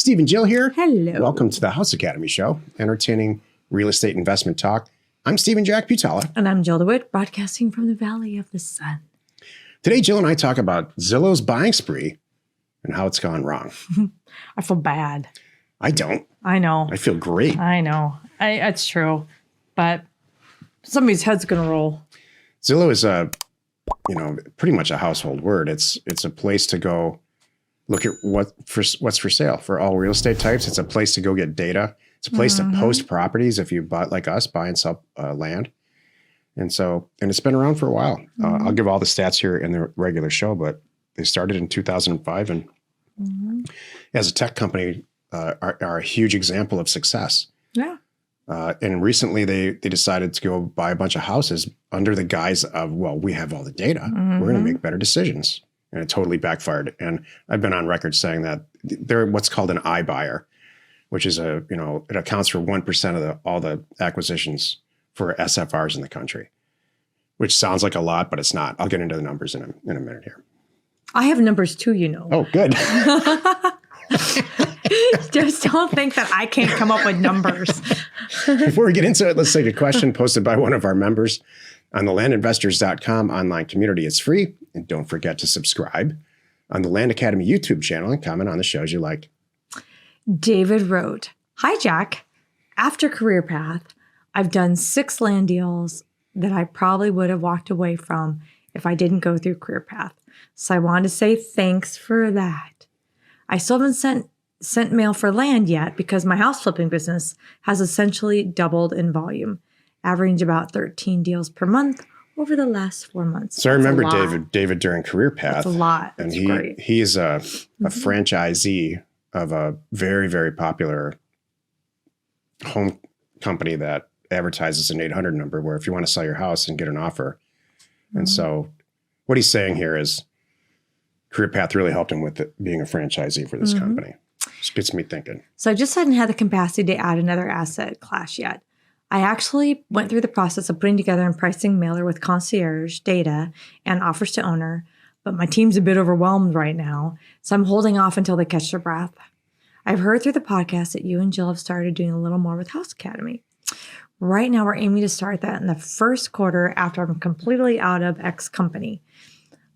Steve and Jill here. Hello. Welcome to the House Academy Show, entertaining real estate investment talk. I'm Steve and Jack Butala. And I'm Jill DeWitt, broadcasting from the Valley of the Sun. Today, Jill and I talk about Zillow's buying spree and how it's gone wrong. I feel bad. I don't. I know. I feel great. I know. It's true. But somebody's head's going to roll. Zillow is pretty much a household word. It's a place to go look at what's for sale for all real estate types. It's a place to go get data. It's a place to post properties if you buy and sell land. And it's been around for a while. I'll give all the stats here in the regular show, but they started in 2005 and as a tech company are a huge example of success. Yeah. And recently they decided to go buy a bunch of houses under the guise of, well, we have all the data. We're going to make better decisions. And it totally backfired. And I've been on record saying that they're what's called an iBuyer, which is it accounts for 1% of all the acquisitions for SFRs in the country, which sounds like a lot, but it's not. I'll get into the numbers in a minute here. I have numbers too, Oh, good. Just don't think that I can't come up with numbers. Before we get into it, let's take a question posted by one of our members on the landinvestors.com online community. It's free. And don't forget to subscribe on the Land Academy YouTube channel and comment on the shows you like. David wrote, "Hi, Jack. After Career Path, I've done 6 land deals that I probably would have walked away from if I didn't go through Career Path. So I wanted to say thanks for that. I still haven't sent mail for land yet because my house flipping business has essentially doubled in volume, averaging about 13 deals per month over the last 4 months." So I remember David during Career Path. That's a lot. And That's he is a franchisee of a very, very popular home company that advertises an 800 number where if you want to sell your house and get an offer. And so what he's saying here is Career Path really helped him with being a franchisee for this company. Which gets me thinking. So I just hadn't had the capacity to add another asset class yet. I actually went through the process of putting together and pricing mailer with concierge data and offers to owner, but my team's a bit overwhelmed right now, so I'm holding off until they catch their breath. I've heard through the podcast that you and Jill have started doing a little more with House Academy. Right now, we're aiming to start that in the first quarter after I'm completely out of X company.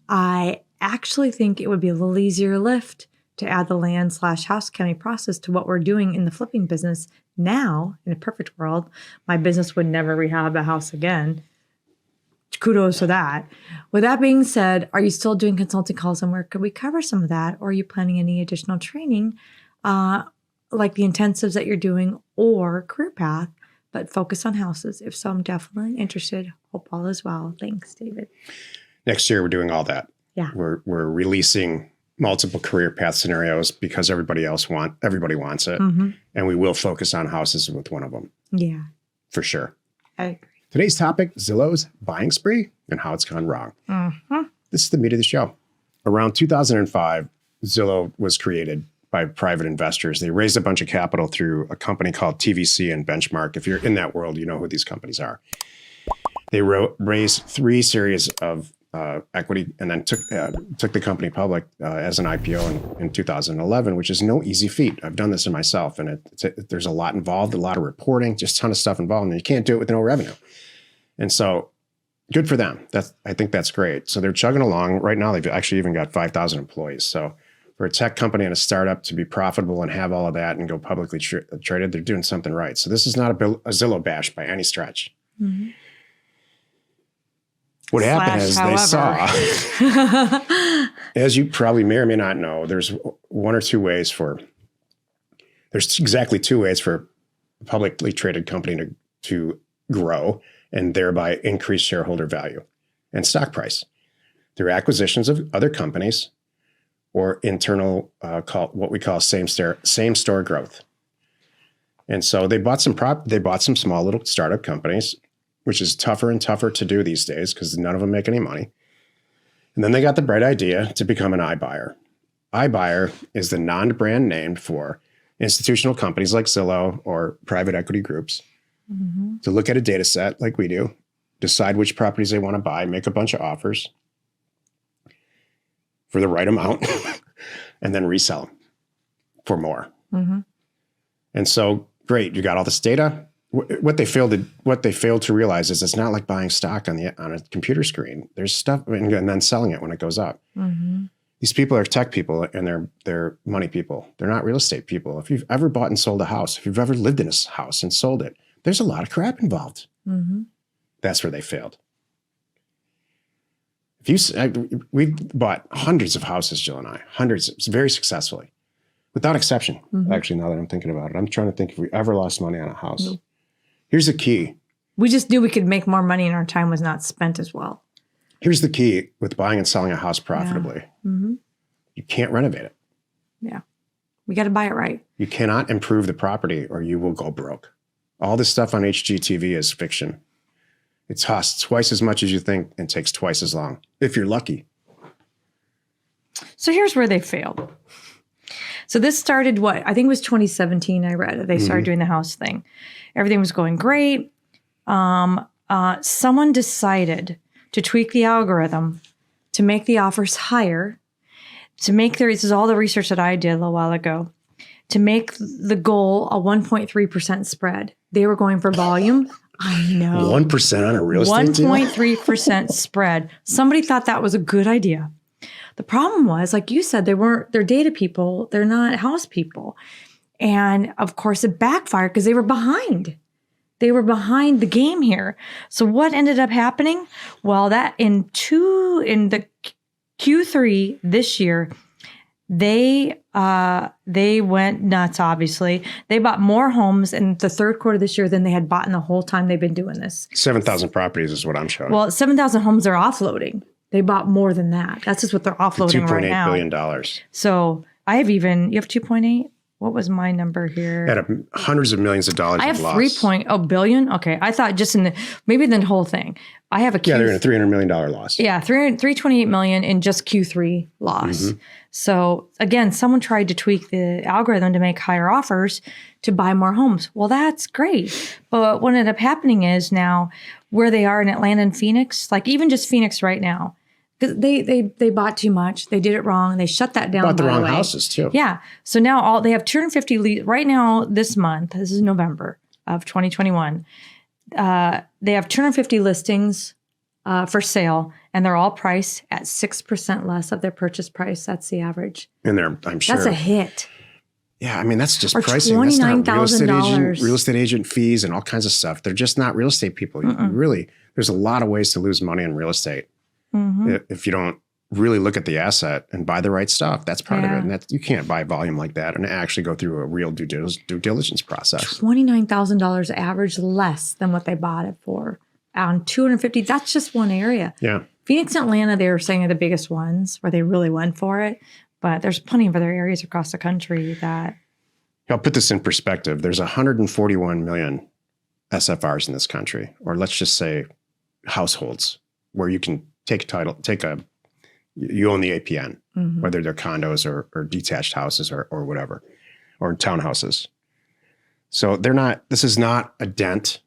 I actually think it would be a little easier lift to add the land/House Academy process to what we're doing in the flipping business. Now, in a perfect world, my business would never rehab a house again. Kudos to that. With that being said, are you still doing consulting calls and where could we cover some of that? Or are you planning any additional training, like the intensives that you're doing or Career Path, but focus on houses? If so, I'm definitely interested. Hope all is well. Thanks, David. Next year, we're doing all that. Yeah. We're releasing multiple Career Path scenarios because everybody wants it. And we will focus on houses with one of them. Yeah. For sure. I agree. Today's topic, Zillow's buying spree and how it's gone wrong. This is the meat of the show. Around 2005, Zillow was created by private investors. They raised a bunch of capital through a company called TVC and Benchmark. If you're in that world, you know who these companies are. They raised 3 series of equity and then took the company public as an IPO in 2011, which is no easy feat. I've done this in myself, and there's a lot involved, a lot of reporting, just a ton of stuff involved, and you can't do it with no revenue. And so good for them. I think that's great. So they're chugging along. Right now, they've actually even got 5,000 employees. So for a tech company and a startup to be profitable and have all of that and go publicly traded, they're doing something right. So this is not a Zillow bash by any stretch. What happened is they saw, as you probably may or may not know, there's exactly 2 ways for a publicly traded company to grow and thereby increase shareholder value and stock price through acquisitions of other companies or internal, what we call same store growth. And so they bought some small little startup companies, which is tougher and tougher to do these days because none of them make any money. And then they got the bright idea to become an iBuyer. iBuyer is the non-brand name for institutional companies like Zillow or private equity groups to look at a data set like we do, decide which properties they want to buy, make a bunch of offers for the right amount, and then resell them for more. Mm-hmm. And so, great, you got all this data. What they failed to realize is it's not like buying stock on a computer screen. There's stuff, and then selling it when it goes up. Mm-hmm. These people are tech people, and they're money people. They're not real estate people. If you've ever bought and sold a house, if you've ever lived in a house and sold it, there's a lot of crap involved. Mm-hmm. That's where they failed. We've bought hundreds of houses, Jill and I, hundreds, very successfully, without exception. Mm-hmm. Actually, now that I'm thinking about it, I'm trying to think if we ever lost money on a house. Nope. Here's the key. We just knew we could make more money and our time was not spent as well. Here's the key with buying and selling a house profitably. Yeah. Mm-hmm. You can't renovate it. Yeah. We got to buy it right. You cannot improve the property or you will go broke. All this stuff on HGTV is fiction. It costs twice as much as you think and takes twice as long, if you're lucky. So here's where they failed. So this started I think it was 2017 I read it. They started doing the house thing. Everything was going great. Someone decided to tweak the algorithm to make the offers higher, this is all the research that I did a little while ago, to make the goal a 1.3% spread. They were going for volume. I know. 1% on a real estate deal? 1.3% spread. Somebody thought that was a good idea. The problem was, like you said, they're data people. They're not house people. And of course it backfired because they were behind. They were behind the game here. So what ended up happening? Well, that in the Q3 this year, they went nuts, obviously. They bought more homes in the third quarter this year than they had bought in the whole time they've been doing this. 7,000 properties is what I'm showing. Well, 7,000 homes they're offloading. They bought more than that. That's just what they're offloading right now. $2.8 billion. So you have 2.8? What was my number here? At hundreds of millions of dollars. I have loss. 3.0 billion. Okay. I thought just maybe the whole thing. I have they're in a $300 million loss. Yeah. 328 million in just Q3 loss. Mm-hmm. So again, someone tried to tweak the algorithm to make higher offers to buy more homes. Well, that's great. But what ended up happening is now where they are in Atlanta and Phoenix, like even just Phoenix right now, because they bought too much. They did it wrong. They shut that down. Bought the wrong houses too. Yeah. So now they have 250 right now this month. This is November of 2021. They have 250 listings for sale, and they're all priced at 6% less of their purchase price. That's the average. And I'm sure that's a hit. Yeah, I mean that's just or pricing. That's not $29,000. real estate agent fees and all kinds of stuff. They're just not real estate people. Really, there's a lot of ways to lose money in real estate. Mm-hmm. If you don't really look at the asset and buy the right stuff, that's part of it. And you can't buy volume like that and actually go through a real due diligence process. $29,000 average less than what they bought it for. On 250, that's just one area. Yeah. Phoenix and Atlanta, they were saying are the biggest ones where they really went for it. But there's plenty of other areas across the country that. I'll put this in perspective. There's 141 million SFRs in this country, or let's just say households where you can you own the APN, whether they're condos or detached houses or whatever, or townhouses. So this is not a dent.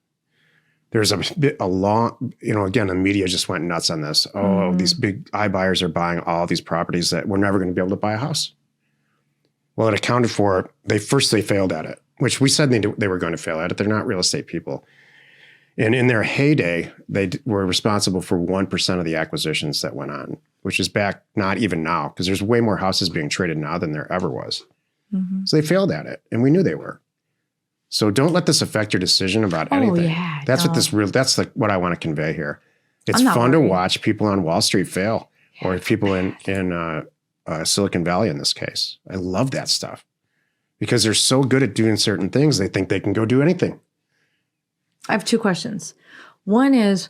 There's a long, again, the media just went nuts on this. Oh, these big iBuyers are buying all these properties that we're never going to be able to buy a house. Well, it accounted for, they failed at it, which we said they were going to fail at it. They're not real estate people. And in their heyday, they were responsible for 1% of the acquisitions that went on, which is back not even now, because there's way more houses being traded now than there ever was. Mm-hmm. So they failed at it, and we knew they were. So don't let this affect your decision about anything. Yeah, that's what I want to convey here. It's fun to watch people on Wall Street fail, or people in Silicon Valley in this case. I love that stuff because they're so good at doing certain things. They think they can go do anything. I have two questions. One is,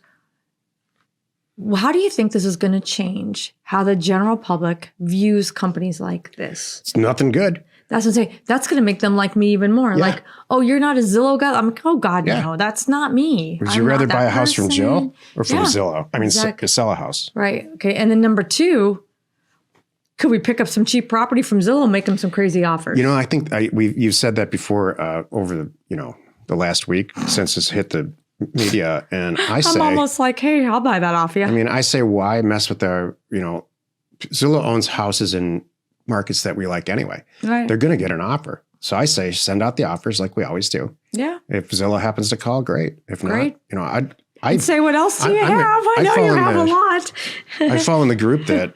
how do you think this is going to change how the general public views companies like this? It's nothing good. That's what I'm saying. That's going to make them like me even more. Yeah. Like, oh, you're not a Zillow guy? I'm like, oh, God, no, that's not me. Would you rather buy a house from Joe or from Zillow? I mean, sell a house. Right. Okay. And then number two, could we pick up some cheap property from Zillow and make them some crazy offers? I think you've said that before over the last week since it's hit the media, and I'm almost like, hey, I'll buy that off you. I mean, I say, why mess with Zillow owns houses in markets that we like anyway. Right. They're going to get an offer. So I say, send out the offers like we always do. Yeah. If Zillow happens to call, great. If Great. not, I'd say, what else do you have? I know you have a lot. I fall in the group that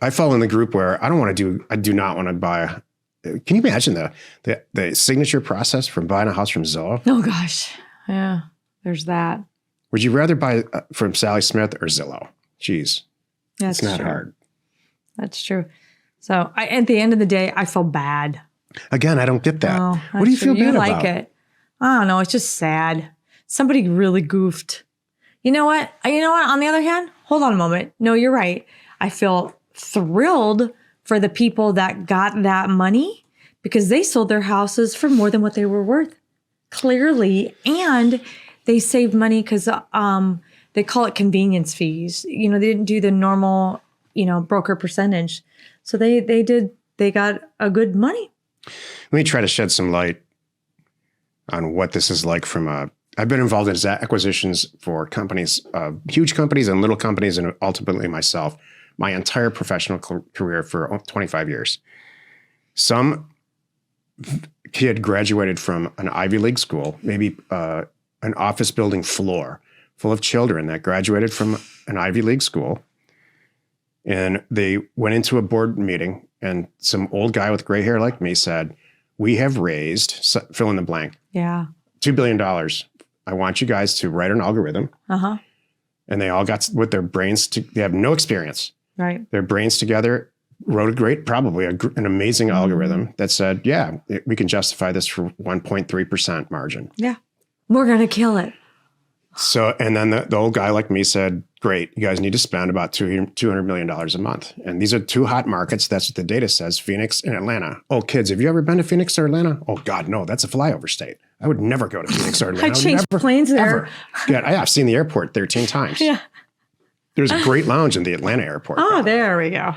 I fall in the group where I do not want to buy. Can you imagine the signature process from buying a house from Zillow? Oh gosh. Yeah. There's that. Would you rather buy from Sally Smith or Zillow? Jeez. That's it's not true. hard. That's true. So at the end of the day, I feel bad. Again, I don't get that. Oh, what do you feel bad about? You like it. I don't know. It's just sad. Somebody really goofed. You know what? On the other hand, hold on a moment. No, you're right. I feel thrilled for the people that got that money because they sold their houses for more than what they were worth. Clearly. And they saved money because they call it convenience fees. They didn't do the normal, broker percentage. So they got a good money. Let me try to shed some light on what this is like I've been involved in acquisitions for companies, huge companies and little companies, and ultimately myself, my entire professional career for 25 years. Some kid graduated from an Ivy League school, maybe an office building floor full of children that graduated from an Ivy League school. And they went into a board meeting and some old guy with gray hair like me said, we have raised, fill in the blank. Yeah. $2 billion. I want you guys to write an algorithm. Uh-huh. And they all got with their brains, they have no experience. Right. Their brains together wrote an amazing algorithm that said, yeah, we can justify this for 1.3% margin. Yeah. We're going to kill it. So, and then the old guy like me said, great, you guys need to spend about $200 million a month. And these are two hot markets. That's what the data says, Phoenix and Atlanta. Oh, kids, have you ever been to Phoenix or Atlanta? Oh, God, no, that's a flyover state. I would never go to Phoenix or Atlanta. I changed planes there. God, I've seen the airport 13 times. Yeah. There's a great lounge in the Atlanta airport. Oh, there we go.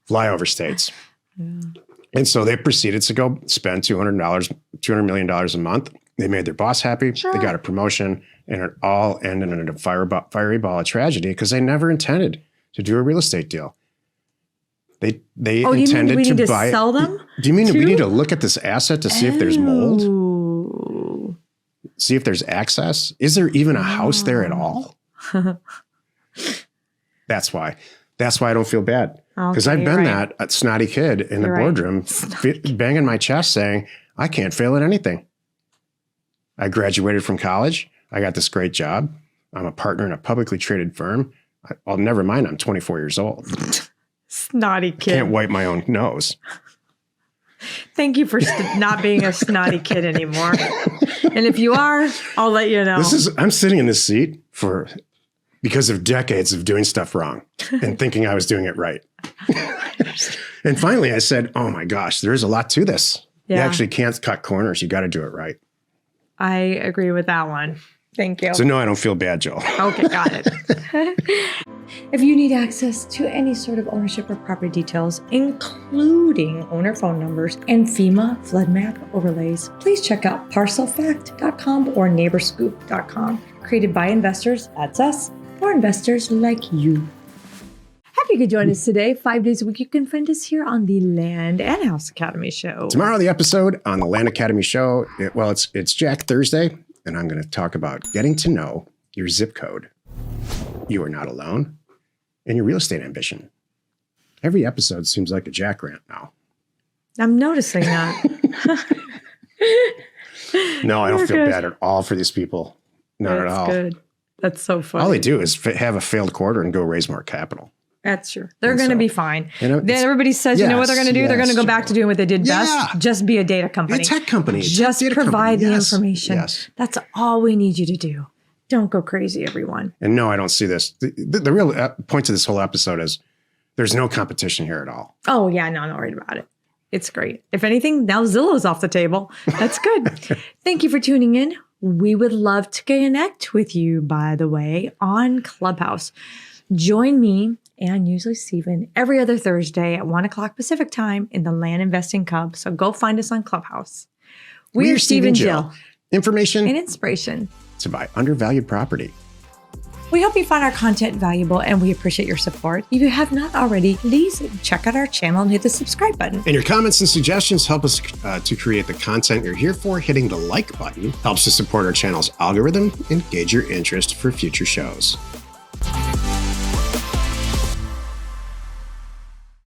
Flyover states. Yeah. And so they proceeded to go spend $200 million a month. They made their boss happy. Sure. They got a promotion, and it all ended in a fiery ball of tragedy because they never intended to do a real estate deal. They intended we need to buy. Sell them? Do you mean we need to look at this asset to see if there's mold? See if there's access? Is there even a house there at all? That's why. That's why I don't feel bad. Because I've been that snotty kid in the boardroom banging my chest saying, I can't fail at anything. I graduated from college. I got this great job. I'm a partner in a publicly traded firm. Never mind, I'm 24 years old. Snotty kid. Can't wipe my own nose. Thank you for not being a snotty kid anymore. And if you are, I'll let you know. I'm sitting in this seat because of decades of doing stuff wrong and thinking I was doing it right. And finally I said, oh my gosh, there's a lot to this. Yeah. You actually can't cut corners. You got to do it right. I agree with that one. Thank you. So no, I don't feel bad, Jill. Okay, got it. If you need access to any sort of ownership or property details, including owner phone numbers and FEMA flood map overlays, please check out parcelfact.com or neighborscoop.com. Created by investors, that's us, for investors like you. Happy you could join us today. 5 days a week, you can find us here on the Land and House Academy Show. Tomorrow, the episode on the Land Academy Show, it's Jack Thursday, and I'm going to talk about getting to know your zip code. You are not alone in your real estate ambition. Every episode seems like a Jack rant now. I'm noticing that. No, I don't feel bad at all for these people. Not at all. That's good. That's so funny. All they do is have a failed quarter and go raise more capital. That's true. They're going to be fine. Then everybody says, you know what they're going to do? They're going to go back to doing what they did best. Just be a data company. A tech company. Just provide the information. Yes. That's all we need you to do. Don't go crazy, everyone. And no, I don't see this. The real point to this whole episode is there's no competition here at all. Oh, yeah. No, I'm not worried about it. It's great. If anything, now Zillow's off the table. That's good. Thank you for tuning in. We would love to connect with you, by the way, on Clubhouse. Join me and usually Stephen every other Thursday at 1 o'clock Pacific time in the Land Investing Cub. So go find us on Clubhouse. We're Steve and Jill. Information and inspiration to buy undervalued property. We hope you found our content valuable and we appreciate your support. If you have not already, please check out our channel and hit the subscribe button. And your comments and suggestions help us to create the content you're here for. Hitting the like button helps to support our channel's algorithm and gauge your interest for future shows.